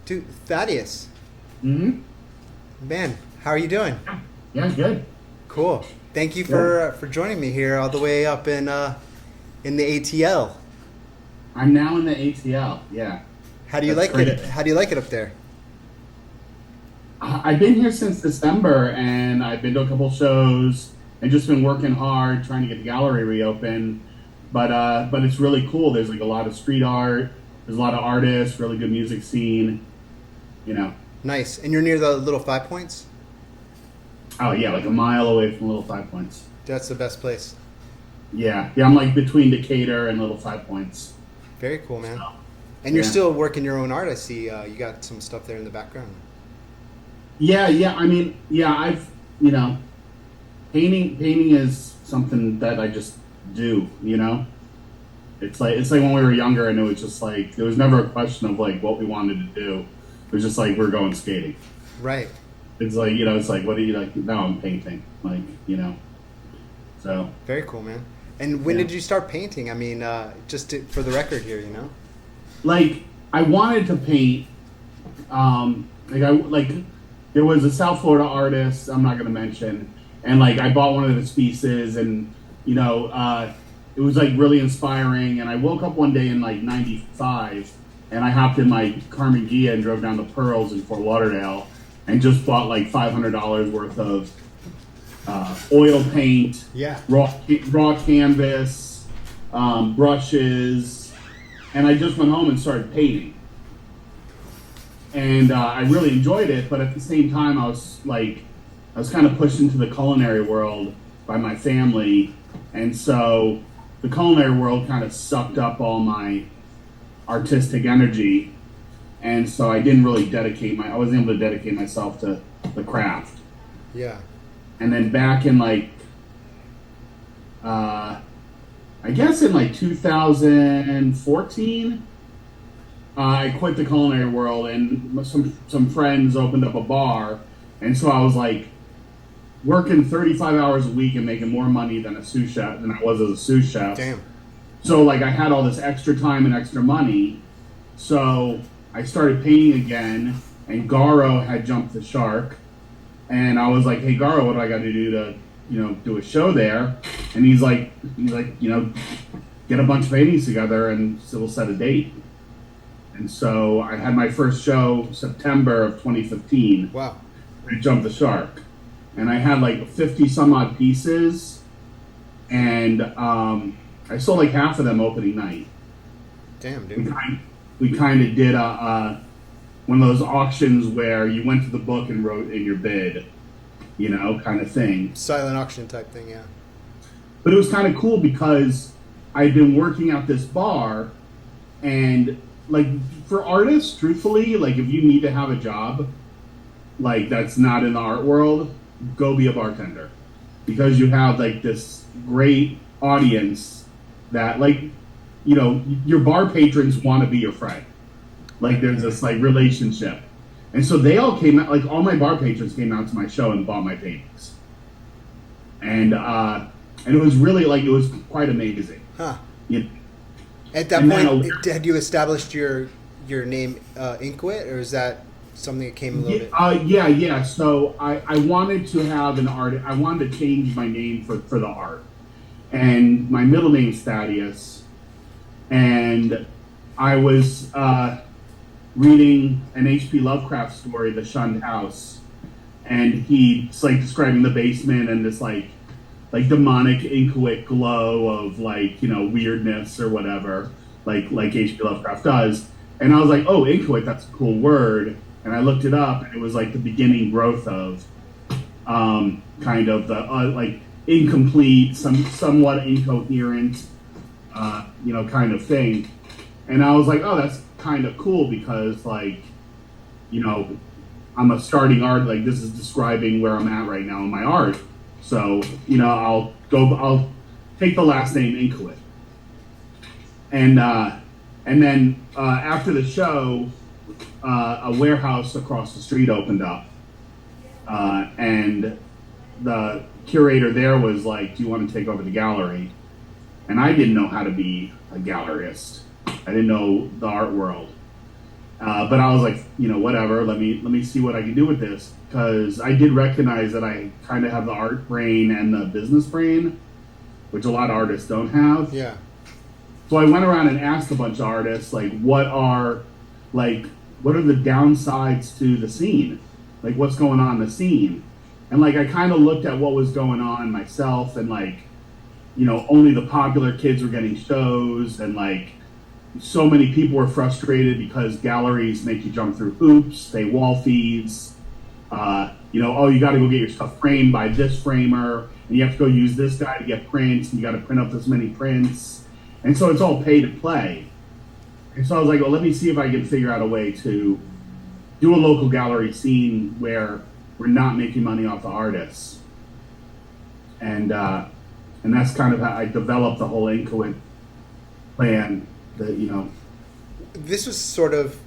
Dude, Thaddeus, Mm-hmm. man, how are you doing? Yeah, good. Cool. Thank you Yeah. for joining me here all the way up in the ATL. I'm now in the ATL. Yeah, How do you that's like great. it? How do you like it up there? I've been here since December, and I've been to a couple shows and just been working hard trying to get the gallery reopened. But it's really cool. There's like a lot of street art. There's a lot of artists, really good music scene. You know. Nice. And you're near the Little Five Points? Oh yeah, like a mile away from Little Five Points. That's the best place. Yeah. I'm like between Decatur and Little Five Points. Very cool, man. So, And you're yeah. still working your own art. I see you got some stuff there in the background. Yeah. I mean, yeah. Painting is something that I just do. It's like when we were younger, and it was just like there was never a question of like what we wanted to do. It was just like we're going skating. Right. It's like it's like what do you like? Now I'm painting, So Very cool, man. And when yeah, did you start painting? I mean, for the record here. like I wanted to paint. Like there was a South Florida artist I'm not gonna mention, and like I bought one of his pieces, and it was like really inspiring. And I woke up one day in like '95, and I hopped in my Carmen Gia and drove down to Pearls in Fort Lauderdale, and just bought like $500 worth of oil paint, Yeah. raw canvas, brushes, and I just went home and started painting. And I really enjoyed it, but at the same time, I was kind of pushed into the culinary world by my family, and so the culinary world kind of sucked up all my artistic energy, and so I wasn't able to dedicate myself to the craft. Yeah. And then back in uh, I guess in like 2014, I quit the culinary world, and some friends opened up a bar, and so I was like working 35 hours a week and making more money than a sous chef than I was as a sous chef. Damn. So like I had all this extra time and extra money, so I started painting again, and Garo had jumped the shark, and I was like, "Hey Garo, what do I got to do to do a show there?" And he's like, get a bunch of paintings together and so we'll set a date. And so I had my first show September of 2015. Wow. I jumped the shark, and I had like 50 some odd pieces, and I sold like half of them opening night. Damn, We dude. kind we kind of did one of those auctions where you went to the book and wrote in your bid, kind of thing. Silent auction type thing, yeah. But it was kind of cool because I'd been working at this bar, and like for artists, truthfully, like if you need to have a job, like that's not in the art world, go be a bartender, because you have like this great audience that your bar patrons want to be your friend. Like there's this like relationship, and so they all came out. Like all my bar patrons came out to my show and bought my paintings, and it was really like it was quite amazing. Huh. You, At that and then point, had you established your name Inchoate, or is that something that came a little bit? yeah. So I wanted to have an art. I wanted to change my name for the art, and my middle name is Thaddeus, and I was reading an H.P. Lovecraft story, The Shunned House, and he's like describing the basement and this like demonic inchoate glow of weirdness or whatever, like H.P. Lovecraft does. And I was like, oh, inchoate, that's a cool word. And I looked it up, and it was like the beginning growth of kind of the like incomplete, somewhat incoherent, kind of thing. And I was like, oh, that's kind of cool because I'm a starting art. Like this is describing where I'm at right now in my art. So I'll take the last name Inchoate. And then after the show, a warehouse across the street opened up, and the curator there was like, "Do you want to take over the gallery?" And I didn't know how to be a gallerist. I didn't know the art world. But I was like, whatever. Let me see what I can do with this, because I did recognize that I kind of have the art brain and the business brain, which a lot of artists don't have. Yeah. So I went around and asked a bunch of artists, like, what are the downsides to the scene? Like, what's going on in the scene? And like, I kind of looked at what was going on myself, and like, only the popular kids were getting shows, and like, so many people were frustrated because galleries make you jump through hoops, pay wall fees. Oh, you got to go get your stuff framed by this framer, and you have to go use this guy to get prints, and you got to print up this many prints. And so it's all pay to play. And so I was like, well, let me see if I can figure out a way to do a local gallery scene where we're not making money off the artists. And that's kind of how I developed the whole Inchoate plan. This was sort of,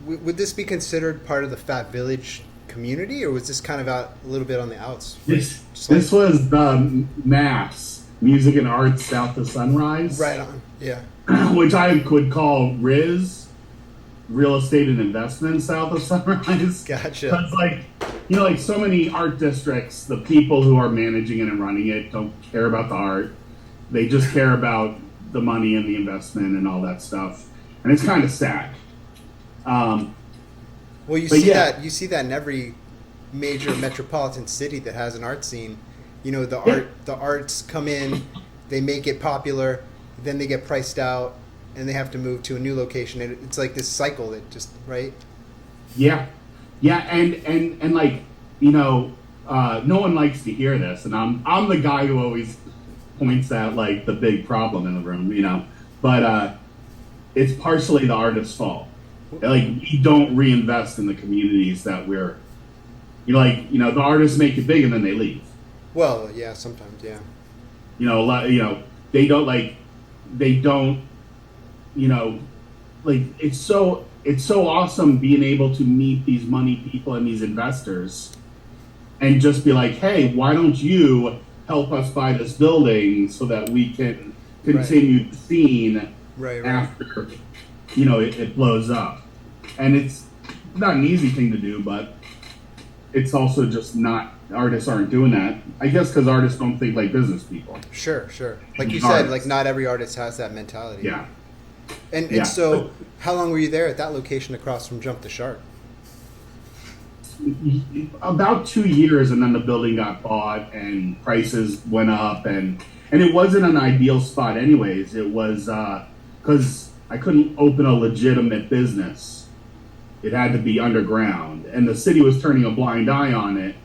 would this be considered part of the Fat Village community, or was this kind of out a little bit on the outs? This was the MASS, Music and Arts South of Sunrise. Right on, yeah. Which I could call RIS, Real Estate and Investment South of Sunrise. Gotcha. Because like so many art districts, the people who are managing it and running it don't care about the art. They just care about the money and the investment and all that stuff. And it's kind of sad. Well, you see that in every major metropolitan city that has an art scene. The arts come in, they make it popular, then they get priced out, and they have to move to a new location. And it's like this cycle that just, right? Yeah, and like, no one likes to hear this, and I'm the guy who always points out like the big problem in the room, but it's partially the artist's fault. Like, we don't reinvest in the communities that we're, the artists make it big and then they leave. Well, yeah, sometimes, yeah. They don't, it's so awesome being able to meet these money people and these investors and just be like, hey, why don't you help us buy this building so that we can continue the scene after, it blows up. And it's not an easy thing to do, but it's also just not, artists aren't doing that. I guess because artists don't think like business people. Sure. Like you said, like not every artist has that mentality. Yeah. And so how long were you there at that location across from Jump the Shark? About 2 years, and then the building got bought and prices went up, and it wasn't an ideal spot anyways. It was because I couldn't open a legitimate business. It had to be underground, and the city was turning a blind eye on it.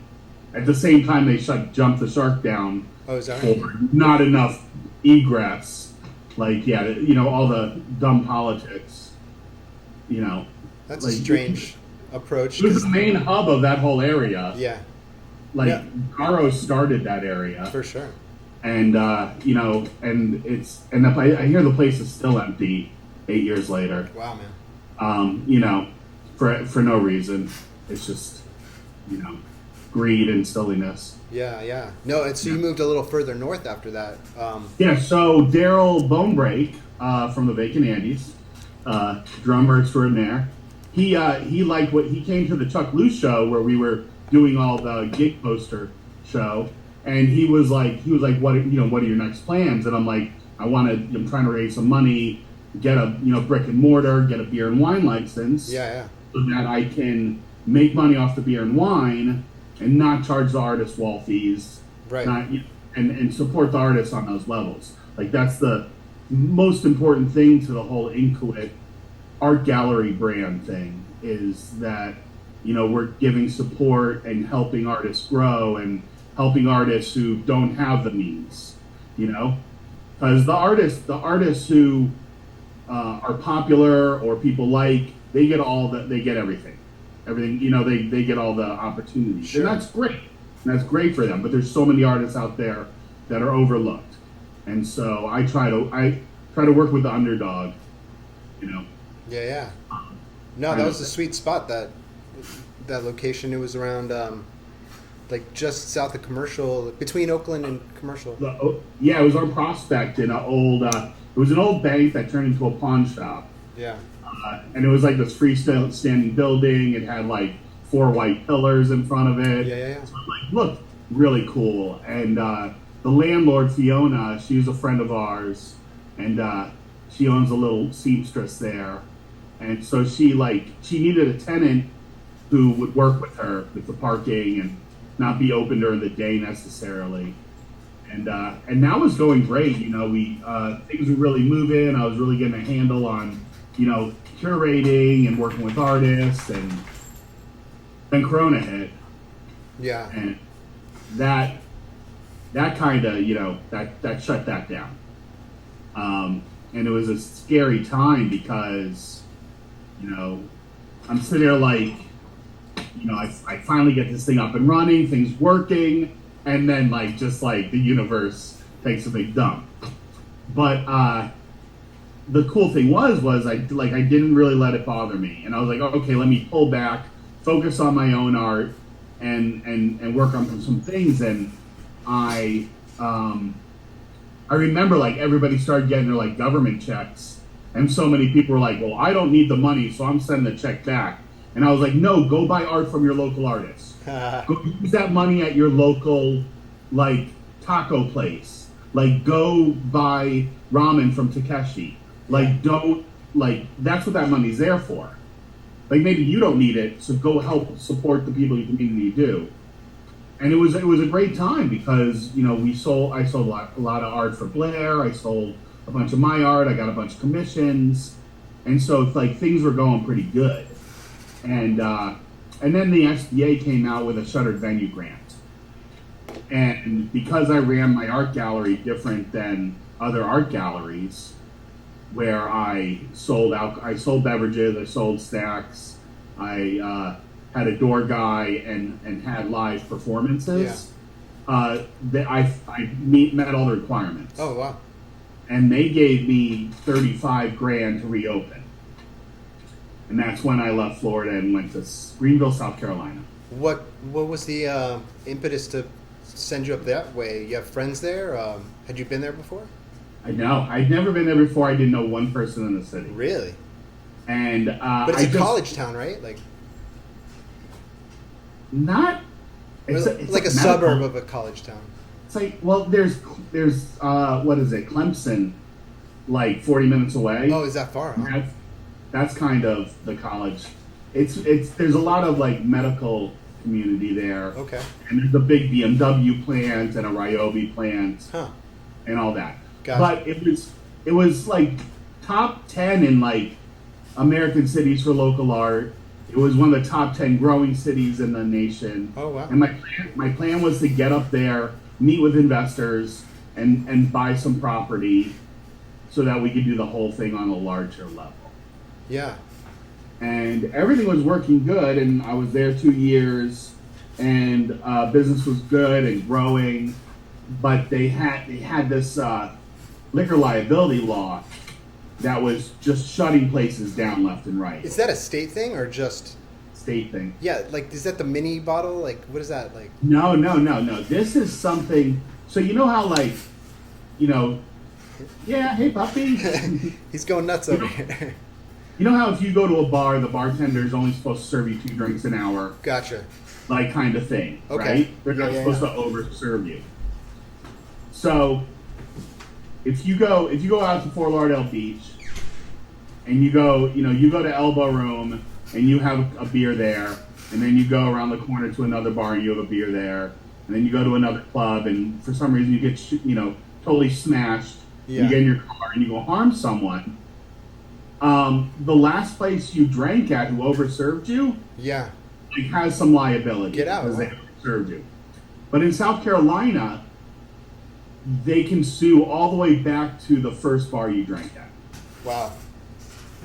At the same time, they shut Jump the Shark down for not enough egress. Like, all the dumb politics. That's a strange approach. It was the main hub of that whole area. Yeah. Garo started that area. For sure. And, and I hear the place is still empty 8 years later. Wow, man. For no reason. It's just, greed and silliness. Yeah. No, and so you moved a little further north after that. So Daryl Bonebreak from the Vacant Andes, drummer extraordinaire, he came to the Chuck Loose show where we were doing all the gig poster show, and he was like, what are your next plans? And I'm like, I'm trying to raise some money, get a brick and mortar, get a beer and wine license, yeah, so that I can make money off the beer and wine and not charge the artist wall fees, right? And support the artists on those levels. Like, that's the most important thing to the whole Inchoate art gallery brand thing, is that we're giving support and helping artists grow and helping artists who don't have the means, because the artists who are popular or people like, they get everything, they get all the opportunities. Sure. And that's great for them, but there's so many artists out there that are overlooked, and so I try to work with the underdog. Yeah. No, that was a sweet spot, that location. It was around just south of Commercial, between Oakland and Commercial. It was on Prospect in it was an old bank that turned into a pawn shop. Yeah. And it was like this freestanding building. It had like 4 white pillars in front of it. Yeah. So it like looked really cool. And the landlord, Fiona, she was a friend of ours, and she owns a little seamstress there. And so she needed a tenant who would work with her with the parking and not be open during the day necessarily. And that was going great. You know, things were really moving. I was really getting a handle on, you know, curating and working with artists, and then Corona hit. Yeah. And that kind of, you know, that shut that down. And it was a scary time because, you know, I'm sitting there like, you know, I finally get this thing up and running, things working, and then like just like the universe takes a big dump. But the cool thing was I didn't really let it bother me, and I was like, okay, let me pull back, focus on my own art, and work on some things. And I remember like everybody started getting their like government checks, and so many people were like, well, I don't need the money, so I'm sending the check back. And I was like, no, go buy art from your local artists. Go use that money at your local, like, taco place. Like, go buy ramen from Takeshi. Like, don't, like, that's what that money's there for. Like, maybe you don't need it, so go help support the people in your community do. And it was a great time because, you know, I sold a lot of art for Blair. I sold a bunch of my art. I got a bunch of commissions. And so, it's like, things were going pretty good. And then the SBA came out with a shuttered venue grant. And because I ran my art gallery different than other art galleries, where I sold beverages, I sold snacks, I had a door guy and had live performances. I met all the requirements. Oh wow! And they gave me $35,000 to reopen. And that's when I left Florida and went to Greenville, South Carolina. What was the impetus to send you up that way? You have friends there? Had you been there before? I know. I'd never been there before. I didn't know one person in the city. Really? And but it's a college town, right? Like not. It's like a suburb of a college town. It's like, well, there's what is it? Clemson, like 40 minutes away. Oh, is that far? Huh? That's kind of the college. It's there's a lot of like medical community there. Okay. And there's a big BMW plant and a Ryobi plant. Huh. And all that. Gotcha. But it was like top 10 in like American cities for local art. It was one of the top 10 growing cities in the nation. Oh wow. And my plan was to get up there, meet with investors, and buy some property so that we could do the whole thing on a larger level. Yeah. And everything was working good, and I was there 2 years, and business was good and growing, but they had this liquor liability law that was just shutting places down left and right. Is that a state thing or just state thing? Yeah, like is that the mini bottle? Like what is that like? No. This is something. So you know how like, you know, yeah, hey puppy. He's going nuts over here. You know how if you go to a bar, the bartender is only supposed to serve you 2 drinks an hour? Gotcha. Like kind of thing, okay. Right? They're not supposed to over-serve you. So if you go out to Fort Lauderdale Beach and you go to Elbow Room and you have a beer there, and then you go around the corner to another bar and you have a beer there, and then you go to another club and for some reason you get totally smashed. Yeah. You get in your car and you go harm someone. The last place you drank at who overserved you, yeah, it has some liability. Get out. Because they overserved you. But in South Carolina, they can sue all the way back to the first bar you drank at. Wow.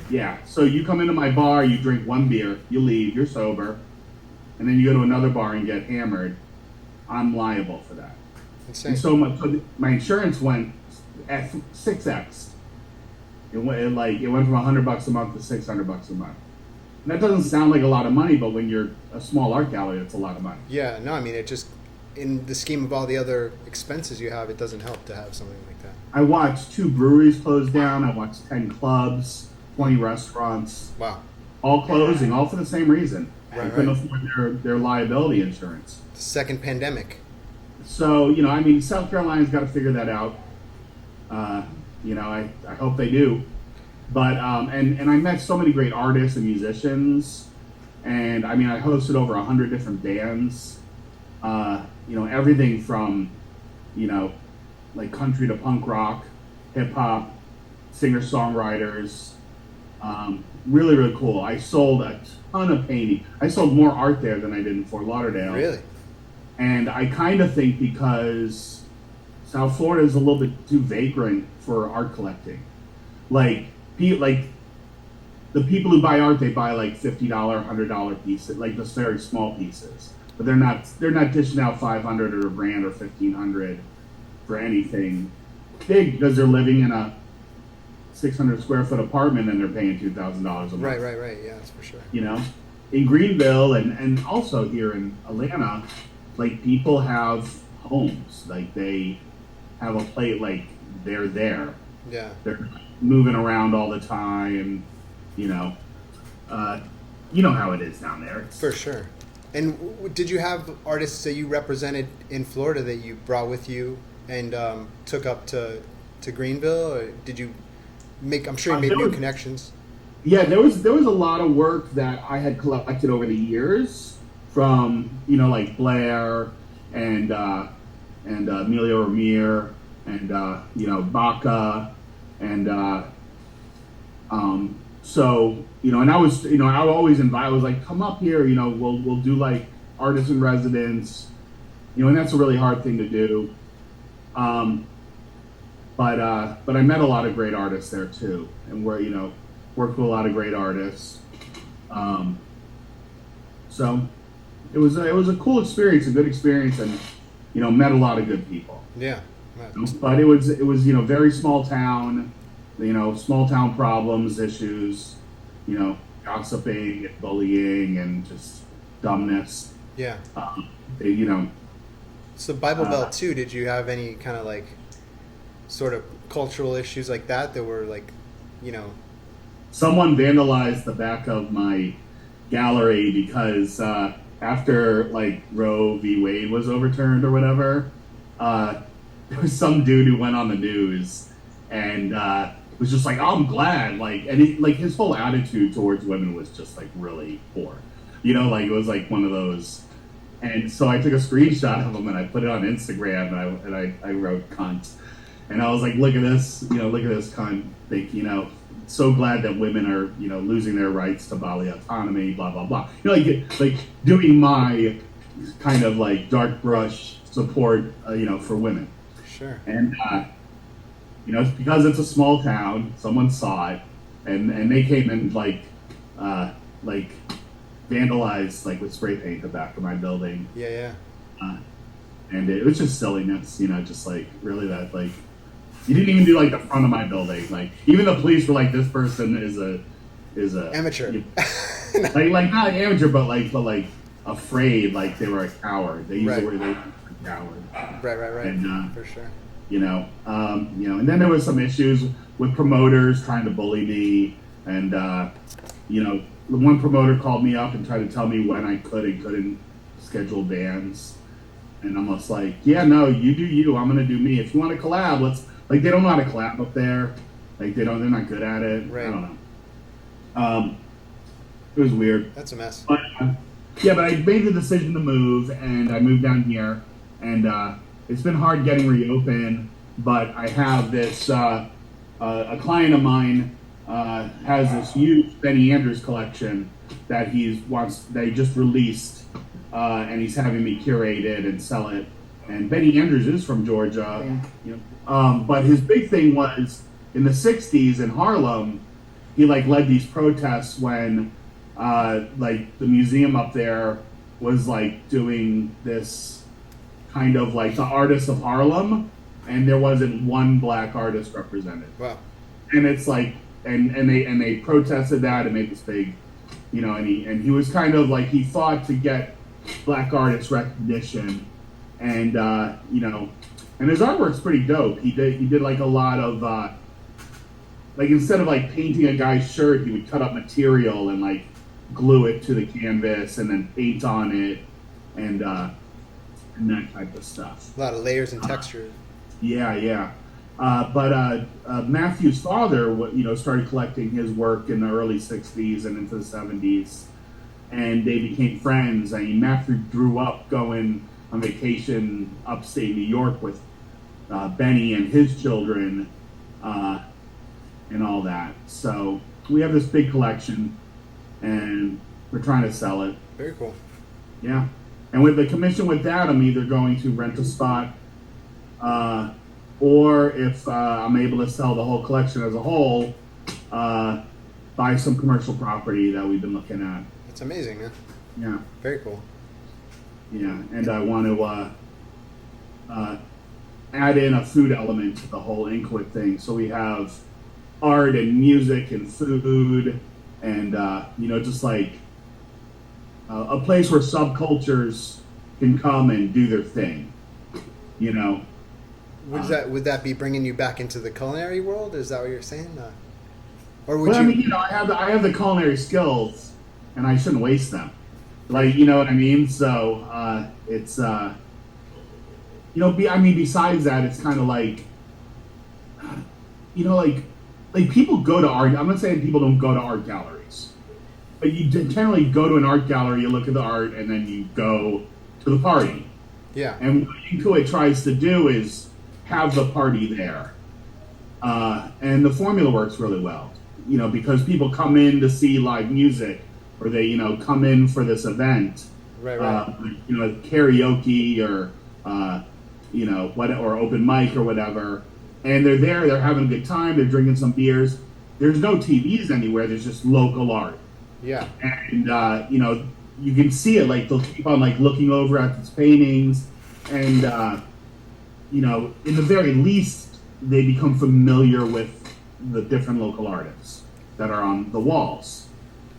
Yeah. So you come into my bar, you drink 1 beer, you leave, you're sober, and then you go to another bar and get hammered. I'm liable for that. Insane. And so my insurance went at 6x. It went from $100 a month to $600 a month. And that doesn't sound like a lot of money, but when you're a small art gallery, it's a lot of money. Yeah, no, I mean, it just, in the scheme of all the other expenses you have, it doesn't help to have something like that. I watched 2 breweries close down. I watched 10 clubs. 20 restaurants, Wow. all closing, all for the same reason. Right, They couldn't afford their liability insurance. Second pandemic. So, I mean, South Carolina's got to figure that out. I hope they do. But, and I met so many great artists and musicians. And, I mean, I hosted over 100 different bands. Everything from, like country to punk rock, hip hop, singer-songwriters. Really, really cool. I sold a ton of painting. I sold more art there than I did in Fort Lauderdale. Really? And I kind of think because South Florida is a little bit too vagrant for art collecting. Like the people who buy art, they buy like $50, $100 pieces, like just very small pieces. But they're not dishing out 500 or a grand or 1,500 for anything big because they're living in a 600 square foot apartment and they're paying $2,000 a month. Right. Yeah, that's for sure. In Greenville and also here in Atlanta, like people have homes, like they have a plate, like they're there. Yeah. They're moving around all the time, you know how it is down there. For sure. And did you have artists that you represented in Florida that you brought with you and took up to Greenville, or did you make? I'm sure you made new connections. Yeah, there was a lot of work that I had collected over the years from like Blair and Emilio Ramir and Baca and so and I was I always invite. I was like, come up here, we'll do like artist in residence, and that's a really hard thing to do. But I met a lot of great artists there too, and worked with a lot of great artists. So it was a cool experience, a good experience, and met a lot of good people. Yeah. But it was very small town, small town problems, issues, gossiping and bullying and just dumbness. Yeah. So Bible Belt too. Did you have any kind of like sort of cultural issues like that were like, Someone vandalized the back of my gallery because after like Roe v. Wade was overturned or whatever, there was some dude who went on the news and was just like, oh, I'm glad, and his whole attitude towards women was just like really poor, it was like one of those. And so I took a screenshot of him and I put it on Instagram and I wrote cunt. And I was like, look at this, cunt. So glad that women are, losing their rights to bodily autonomy, blah, blah, blah. Like doing my kind of like dark brush support, for women. Sure. And, it's because it's a small town, someone saw it and they came and vandalized with spray paint the back of my building. Yeah. And it was just silliness, just really that you didn't even do the front of my building. Even the police were like, this person is a amateur. Not amateur, but afraid, they were a coward. They used the word they were a coward. Right. And, for sure. And then there was some issues with promoters trying to bully me, and one promoter called me up and tried to tell me when I could and couldn't schedule bands, and I'm just like, yeah, no, you do you, I'm gonna do me. If you want to collab, let's. They don't know how to collab up there. They're not good at it. Right. I don't know. It was weird. That's a mess. But but I made the decision to move, and I moved down here, and it's been hard getting reopened. But I have this a client of mine has this huge Benny Andrews collection that he just released, and he's having me curate it and sell it. And Benny Andrews is from Georgia, but his big thing was in the '60s in Harlem. He led these protests when the museum up there was doing this kind of the artists of Harlem, and there wasn't one black artist represented. Wow. And it's and they protested that and made this big, and he was kind of he fought to get black artists recognition. And and his artwork's pretty dope. He did a lot of like instead of like painting a guy's shirt, he would cut up material and like glue it to the canvas and then paint on it and that type of stuff. A lot of layers and textures. Yeah. But Matthew's father, started collecting his work in the early '60s and into the '70s, and they became friends. I mean, Matthew grew up going on vacation upstate New York with Benny and his children, and all that. So we have this big collection, and we're trying to sell it. Very cool. Yeah, and with the commission with that, I'm either going to rent a spot, or if I'm able to sell the whole collection as a whole, buy some commercial property that we've been looking at. That's amazing, man. Yeah. Very cool. Yeah, and I want to add in a food element to the whole Inchoate thing. So we have art and music and food and, just like a place where subcultures can come and do their thing, Would that be bringing you back into the culinary world? Is that what you're saying? Or would well, you? I mean, I have the culinary skills, and I shouldn't waste them. Like, you know what I mean? So it's besides that, it's kind of like, like people go to art. I'm not saying people don't go to art galleries, but you generally go to an art gallery, you look at the art, and then you go to the party. Yeah. And what Inchoate tries to do is have the party there. And the formula works really well, because people come in to see live music, or they, come in for this event, right. Karaoke or, or open mic or whatever. And they're there, they're having a good time, they're drinking some beers. There's no TVs anywhere, there's just local art. Yeah. And, you can see it, like they'll keep on like looking over at these paintings and, in the very least, they become familiar with the different local artists that are on the walls.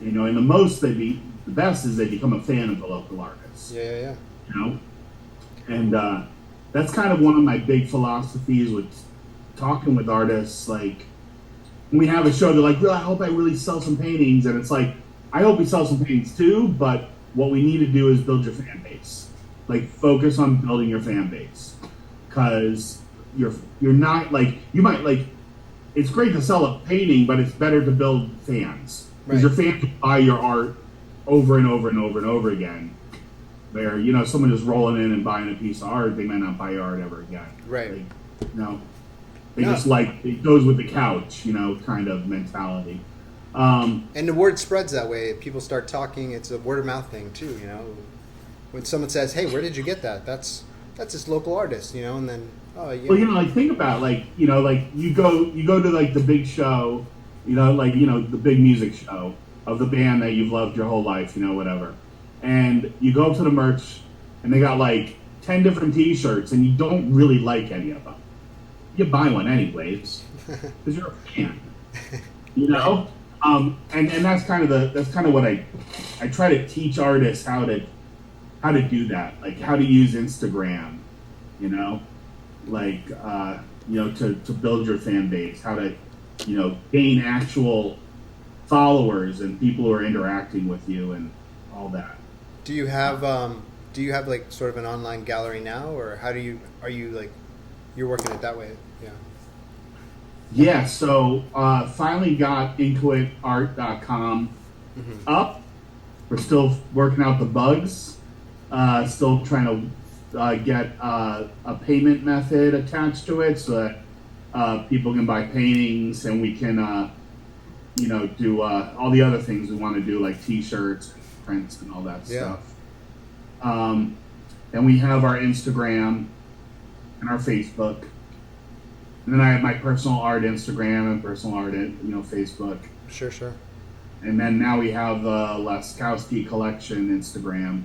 And the best is they become a fan of the local artists. Yeah. And that's kind of one of my big philosophies with talking with artists. Like, when we have a show, they're like, I hope I really sell some paintings. And it's like, I hope we sell some paintings too, but what we need to do is build your fan base. Like, focus on building your fan base. Because you're not, like, you might, like, it's great to sell a painting, but it's better to build fans. Because your fans buy your art over and over and over and over again. Where, someone just rolling in and buying a piece of art, they might not buy your art ever again. Right. Just like, it goes with the couch, kind of mentality. And the word spreads that way. If people start talking, it's a word of mouth thing too, When someone says, hey, where did you get that? That's this local artist, and then, Well, think about, like, like you go to, like, the big show, the big music show of the band that you've loved your whole life, whatever. And you go up to the merch, and they got, like, 10 different T-shirts, and you don't really like any of them. You buy one anyways, because you're a fan, And that's kind of what I try to teach artists how to do that, like how to use Instagram, to build your fan base, how to, gain actual followers and people who are interacting with you and all that. Do you have like sort of an online gallery now, or are you like, you're working it that way? Yeah. Yeah. So finally got inchoateart.com up. We're still working out the bugs. Still trying to get a payment method attached to it so that people can buy paintings and we can, do all the other things we want to do, like T-shirts, prints, and all that stuff. And we have our Instagram and our Facebook. And then I have my personal art Instagram and personal art, Facebook. Sure. And then now we have the Laskowski Collection Instagram,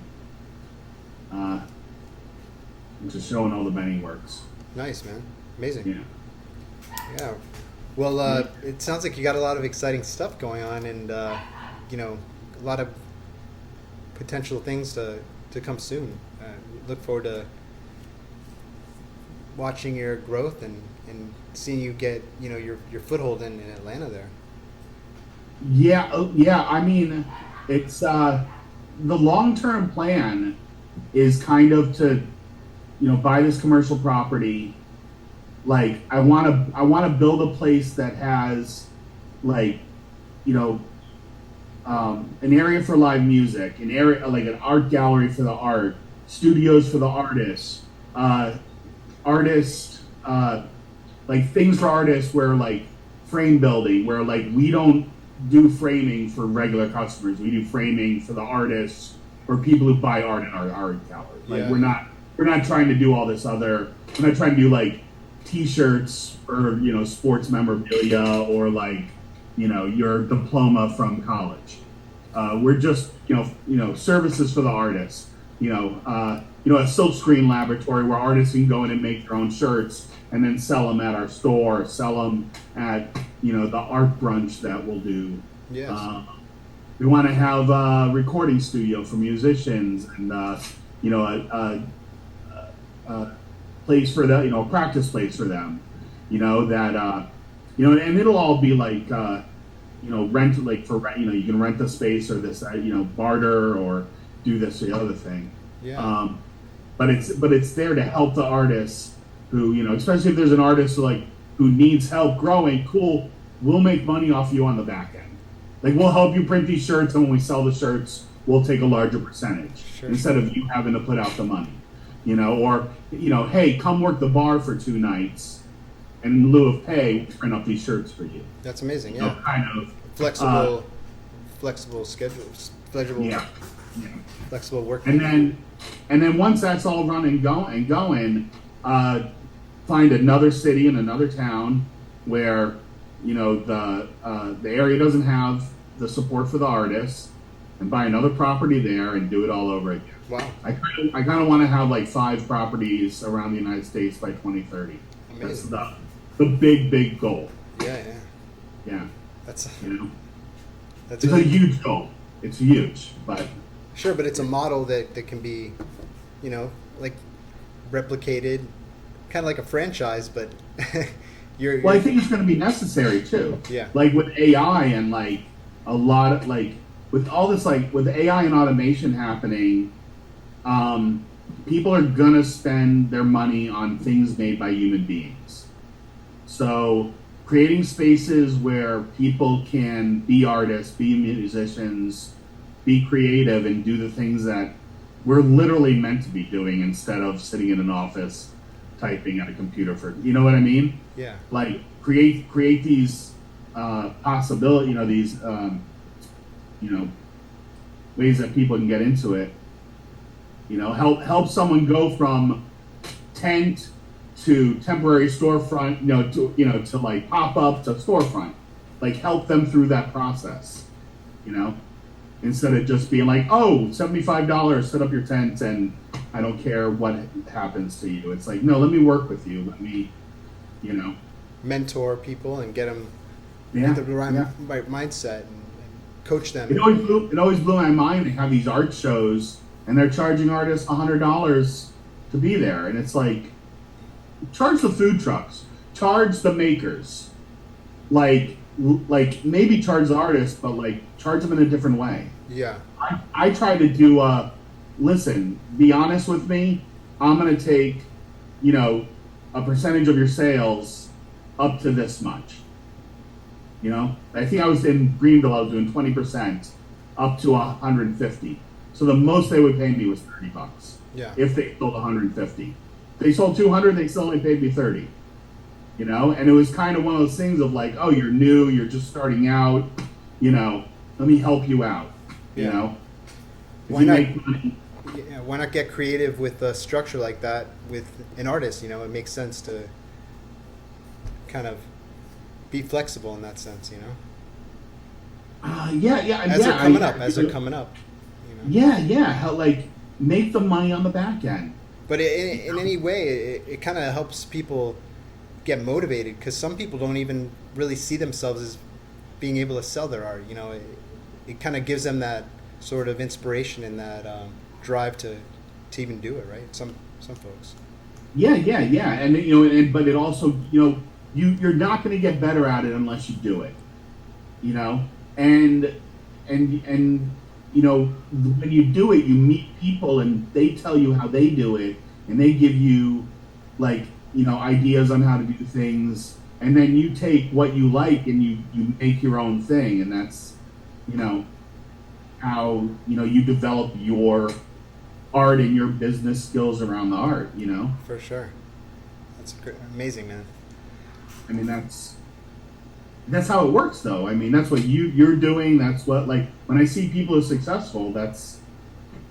which is showing all the Benny works. Nice, man. Amazing. Yeah. Well, it sounds like you got a lot of exciting stuff going on, and a lot of potential things to come soon. Look forward to watching your growth and seeing you get, your foothold in Atlanta there. Yeah, yeah. I mean, it's the long-term plan is kind of to, buy this commercial property. Like, I want to build a place that has, like, an area for live music, an area like an art gallery for the art, studios for the artists, artists, like things for artists where like frame building, where like we don't do framing for regular customers. We do framing for the artists or people who buy art in our art gallery. Like we're not trying to do all this other. We're not trying to do like T-shirts or sports memorabilia or like your diploma from college. We're just services for the artists. A silkscreen laboratory where artists can go in and make their own shirts and then sell them at our store, sell them at the art brunch that we'll do. Yes. We want to have a recording studio for musicians and a place for them, a practice place for them. And it'll all be like rent, like for rent. You can rent the space or this barter or do this or the other thing. Yeah. But it's there to help the artists who especially if there's an artist who needs help growing. Cool, we'll make money off you on the back end. Like we'll help you print these shirts, and when we sell the shirts, we'll take a larger percentage instead of you having to put out the money. Or hey, come work the bar for 2 nights, and in lieu of pay, we'll print up these shirts for you. That's amazing. Yeah. Kind of flexible schedules, flexible. Yeah. Flexible work. And then once that's all run and going, find another city and another town where the area doesn't have the support for the artists, and buy another property there and do it all over again. Wow. I kind of want to have like 5 properties around the United States by 2030. Amazing. That's the big goal. Yeah. That's That's a huge goal. It's huge, but sure, but it's a model that can be, like replicated, kind of like a franchise, but you're I think it's going to be necessary too. Yeah. Like with AI and like a lot of like with all this with AI and automation happening, people are going to spend their money on things made by human beings. So creating spaces where people can be artists, be musicians, be creative, and do the things that we're literally meant to be doing instead of sitting in an office typing at a computer for, you know what I mean? Yeah. Like create these possibilities, these ways that people can get into it. Help someone go from tent to temporary storefront, to like pop up to storefront. Like help them through that process, instead of just being like, oh, $75, set up your tent and I don't care what happens to you. It's like, no, let me work with you. Let me, mentor people and get them the right mindset and coach them. It always blew my mind. They have these art shows and they're charging artists $100 to be there. And it's like, charge the food trucks, charge the makers, like maybe charge the artists, but like charge them in a different way. Yeah. I try to do listen, be honest with me. I'm going to take, a percentage of your sales up to this much. I think I was in Greenville, I was doing 20% up to 150. So the most they would pay me was $30. Yeah. If they sold 150. They sold 200, they still only paid me 30. And it was kind of one of those things of like, oh, you're new, you're just starting out, let me help you out. Yeah. Why not? Make money. Yeah, why not get creative with a structure like that with an artist? It makes sense to kind of be flexible in that sense, As they're coming up. Yeah. How, like, make the money on the back end. But in any way, it kind of helps people get motivated because some people don't even really see themselves as being able to sell their art. It kind of gives them that sort of inspiration and that drive to even do it, right? Some folks. yeah. And but it also, you're not going to get better at it unless you do it. And when you do it, you meet people and they tell you how they do it, and they give you like ideas on how to do things, and then you take what you like and you make your own thing, and that's how you develop your art and your business skills around the art. For sure. That's amazing, man. I mean, that's how it works, though. I mean, that's what you're doing. That's what, like, when I see people who are successful, that's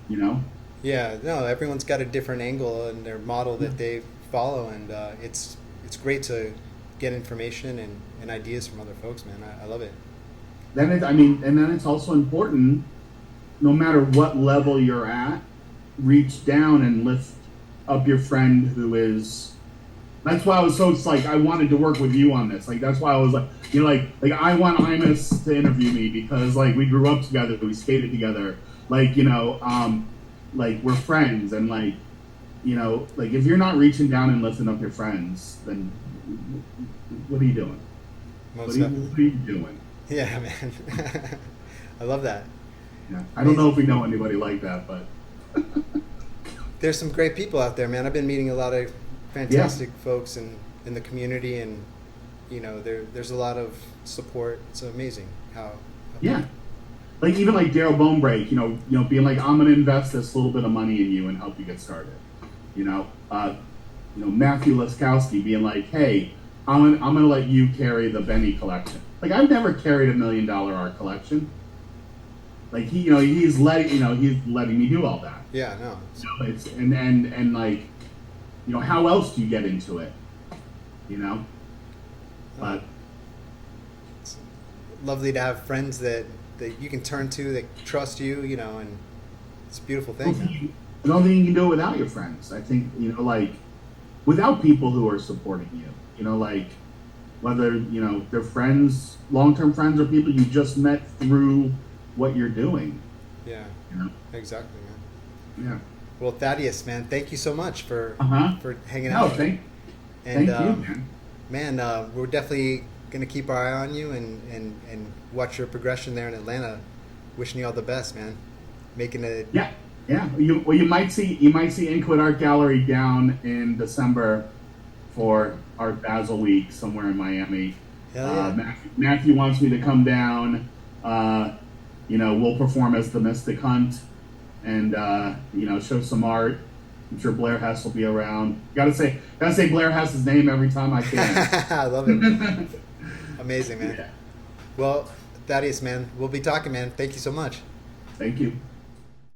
Yeah, no, everyone's got a different angle and their model that they follow, and it's great to get information and ideas from other folks, man. I love it. And then it's also important, no matter what level you're at, reach down and lift up your friend who is. That's why I was so, it's like, I wanted to work with you on this. Like, that's why I was like, I want Imus to interview me because, like, we grew up together, we skated together. Like, like, we're friends. And, like, like, if you're not reaching down and lifting up your friends, then what are you doing? What are you doing? Yeah, man. I love that. Yeah. I don't know if we know anybody like that, but. There's some great people out there, man. I've been meeting a lot of fantastic folks in the community, and there's a lot of support. It's amazing how like even like Daryl Bonebreak, being like, I'm gonna invest this little bit of money in you and help you get started. Matthew Laskowski being like, hey, I'm gonna let you carry the Benny collection. Like, I've never carried $1 million art collection. Like, he's letting me do all that. Yeah, no. It's and like, how else do you get into it? But it's lovely to have friends that you can turn to, that trust you, and it's a beautiful thing. I don't think you can do it without your friends. I think, like, without people who are supporting you, like, whether, they're friends, long-term friends, or people you just met through what you're doing. Yeah. Exactly, man. Yeah. Well, Thaddeus, man, thank you so much for hanging no, out. Thank you, man. Man, we're definitely gonna keep our eye on you and watch your progression there in Atlanta. Wishing you all the best, man. Making it. Yeah. You might see Inchoate Art Gallery down in December for Art Basel Week somewhere in Miami. Hell yeah. Matthew wants me to come down. We'll perform as the Mystic Hunt and show some art. I'm sure Blair Hess will be around. Gotta say Blair Hess's name every time I can. I love it. Amazing, man. Yeah. Well, Thaddeus, man, we'll be talking, man. Thank you so much. Thank you.